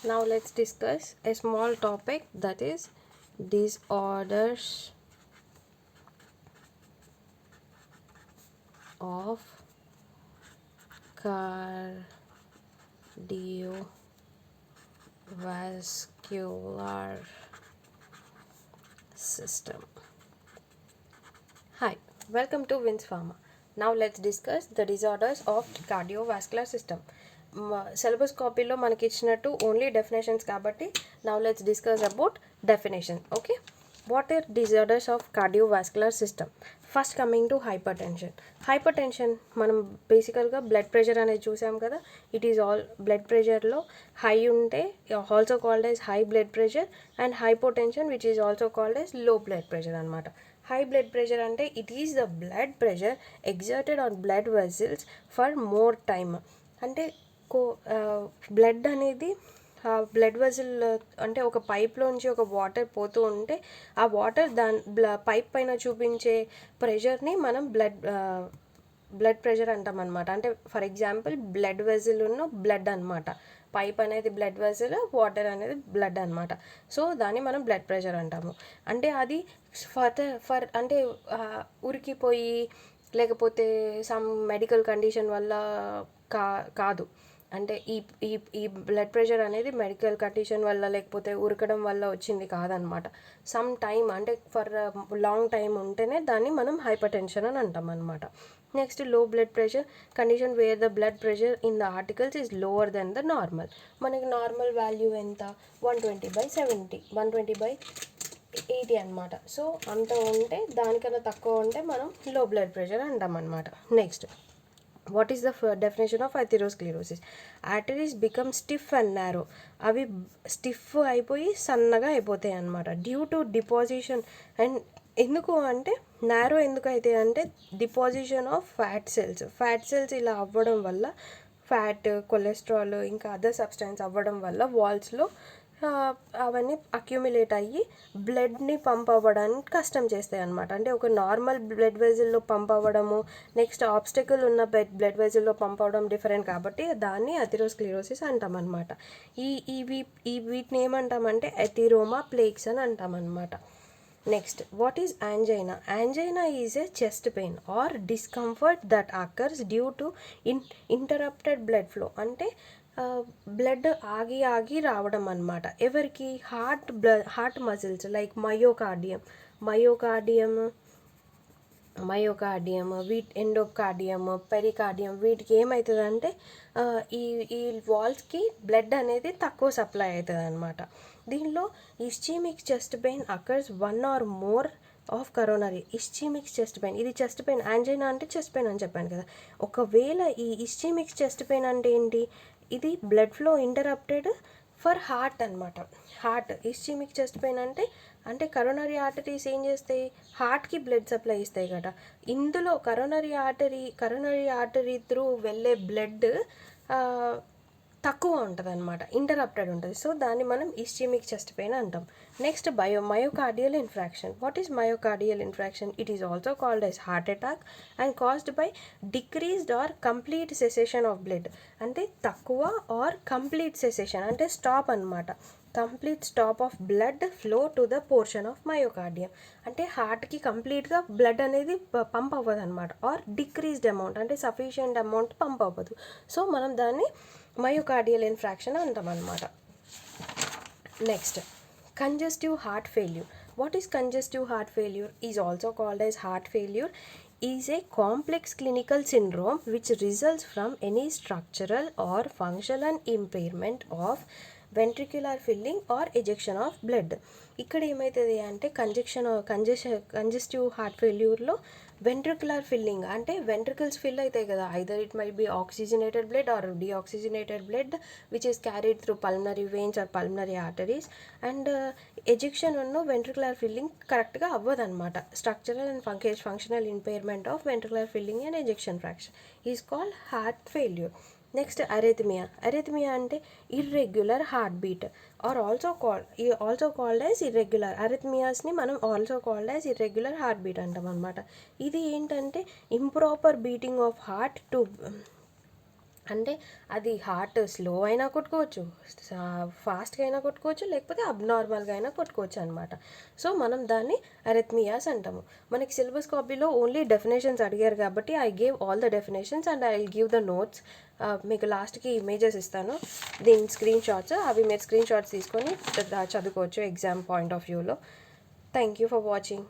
Now let's discuss a small topic, that is disorders of cardiovascular system. Hi, welcome to Wins Pharma. Now let's discuss the disorders of cardiovascular system. Syllabus కాపీలో మనకి ఇచ్చినట్టు only definitions కాబట్టి now let's discuss about definition. Okay, what are disorders of cardiovascular system? First coming to hypertension. Hypertension మనం బేసికల్గా blood pressure అనేది చూసాం కదా. It is all blood ప్రెషర్లో హై ఉంటే also called as high blood pressure, and hypotension which is also called as low blood pressure అనమాట. High blood pressure అంటే it is the blood pressure exerted on blood vessels for more time. అంటే blood అనేది blood వెజిల్ అంటే ఒక పైప్లోంచి ఒక water పోతూ ఉంటే ఆ వాటర్ పైప్ పైన చూపించే ప్రెషర్ని మనం బ్లడ్ ప్రెషర్ అంటాం అనమాట. అంటే ఫర్ ఎగ్జాంపుల్ బ్లడ్ వెజిల్ ఉన్న బ్లడ్ అనమాట. పైప్ అనేది బ్లడ్ వెజిల్, వాటర్ అనేది బ్లడ్ అనమాట. సో దాన్ని మనం బ్లడ్ ప్రెషర్ అంటాము. అంటే అది అంటే ఉరికిపోయి లేకపోతే సమ్ మెడికల్ కండిషన్ వల్ల కాదు. అంటే ఈ ఈ ఈ బ్లడ్ ప్రెషర్ అనేది మెడికల్ కండిషన్ వల్ల లేకపోతే ఉరకడం వల్ల వచ్చింది కాదనమాట. సమ్ టైమ్ అంటే ఫర్ లాంగ్ టైం ఉంటేనే దాన్ని మనం హైపర్ టెన్షన్ అని అంటాం అనమాట. నెక్స్ట్ లో blood pressure condition where the blood pressure in the articles is lower then the normal. మనకి నార్మల్ వాల్యూ ఎంత? 120/70, 120/80 అనమాట. సో అంత ఉంటే, దానికన్నా తక్కువ ఉంటే మనం లో బ్లడ్ ప్రెషర్ అంటాం అనమాట. Next, what is the definition of atherosclerosis? Arteries become stiff and narrow. అవి స్టిఫ్ అయిపోయి సన్నగా అయిపోతాయి అన్నమాట. Due to deposition. అండ్ ఎందుకు అంటే నారో ఎందుకు అవుతాయి అంటే డిపాజిషన్ ఆఫ్ ఫ్యాట్ సెల్స్ ఇలా అవ్వడం వల్ల, ఫ్యాట్, కొలెస్ట్రాల్ ఇంకా అదర్ సబ్స్టెన్స్ అవ్వడం వల్ల వాల్స్లో అవన్నీ అక్యుములేట్ అయ్యి బ్లడ్ని పంప్ అవ్వడానికి కష్టం చేస్తాయి అనమాట. అంటే ఒక నార్మల్ బ్లడ్ వెజిల్లో పంప్ అవ్వడము, నెక్స్ట్ ఆబ్స్టకల్ ఉన్న బ్లడ్ వెజిల్లో పంప్ అవ్వడం డిఫరెంట్ కాబట్టి దాన్ని అథెరోస్క్లెరోసిస్ అంటాం అనమాట. వీటిని ఏమంటామంటే ఎథిరోమా ప్లేక్స్ అని అంటాం అనమాట. Next, what is angina? Angina is a chest pain or discomfort that occurs due to interrupted blood flow. అంటే బ్లడ్ ఆగి రావడం అనమాట. ఎవరికి? Heart muscles like myocardium, endocardium, pericardium, వీటికి ఏమవుతుందంటే ఈ ఈ వాల్స్కి బ్లడ్ అనేది తక్కువ సప్లై అవుతుంది అనమాట. దీనిలో ischemic chest pain occurs one or more of coronary. Ischemic chest pain, ఇది చెస్ట్ పెయిన్. యాంజైనా అంటే చెస్ట్ పెయిన్ అని చెప్పాను కదా. ఒకవేళ ఈ ఇస్చీమిక్ చెస్ట్ పెయిన్ అంటే ఏంటి? ఇది blood flow interrupted for heart అనమాట. హార్ట్ ఇస్చీమిక్ చెస్ట్ పెయిన్ అంటే కరోనరీ ఆర్టరీస్ ఏం చేస్తాయి? హార్ట్కి బ్లడ్ సప్లై ఇస్తాయి కదా. ఇందులో కరోనరీ ఆర్టరీ త్రూ వెళ్ళే బ్లడ్ తక్కువ ఉంటుంది అనమాట, ఇంటరప్టెడ్ ఉంటుంది. సో దాన్ని మనం ఇస్చీమిక్ చెస్ట్ పెయిన్ అంటాం. Next, myocardial infraction. What is myocardial infraction? It is also called as heart attack and caused by decreased or complete cessation of blood. అంటే తక్కువ ఆర్ కంప్లీట్ సెసేషన్ అంటే stop అనమాట. Complete stop of blood flow to the portion of myocardium. అంటే హార్ట్కి కంప్లీట్గా blood అనేది pump అవ్వదు అనమాట. ఆర్ డిక్రీజ్డ్ అమౌంట్ అంటే సఫిషియంట్ అమౌంట్ పంప్ అవ్వదు. సో మనం దాన్ని మయోకార్డియల్ ఇన్ఫ్రాక్షన్ అంటాం అనమాట. Next, congestive heart failure. What is congestive heart failure? Is also called as heart failure. Is a complex clinical syndrome which results from any structural or functional impairment of ventricular filling or ejection of blood. ఇక్కడ ఏమవుతుంది అంటే congestive heart ఫెయిల్యూర్లో ventricular filling అంటే ventricles fill అవుతాయి కదా. Either it might be oxygenated blood or deoxygenated blood which is carried through pulmonary veins or pulmonary arteries. And ejection ఉన్న ventricular filling కరెక్ట్గా అవ్వదన్నమాట. Structural and functional impairment of ventricular filling and ejection fraction is called heart failure. Next, arrhythmia అంటే irregular heart beat or also called as irregular. అరెథమియాస్ని మనం also called as irregular heart beat అంటాం అనమాట. ఇది ఏంటంటే improper beating of heart to అంటే అది heart slow అయినా కొట్టుకోవచ్చు, ఫాస్ట్గా అయినా కొట్టుకోవచ్చు, లేకపోతే అబ్నార్మల్గా అయినా కొట్టుకోవచ్చు అనమాట. సో మనం దాన్ని అరిథ్మియాస్ అంటాము. మనకి సిలబస్ కాపీలో ఓన్లీ డెఫినేషన్స్ అడిగారు కాబట్టి I gave all the definitions and I will give the notes. మీకు లాస్ట్కి ఇమేజెస్ ఇస్తాను, దీని స్క్రీన్ షాట్స్, అవి మీరు స్క్రీన్ షాట్స్ తీసుకొని చదువుకోవచ్చు ఎగ్జామ్ పాయింట్ ఆఫ్ వ్యూలో. Thank you for watching.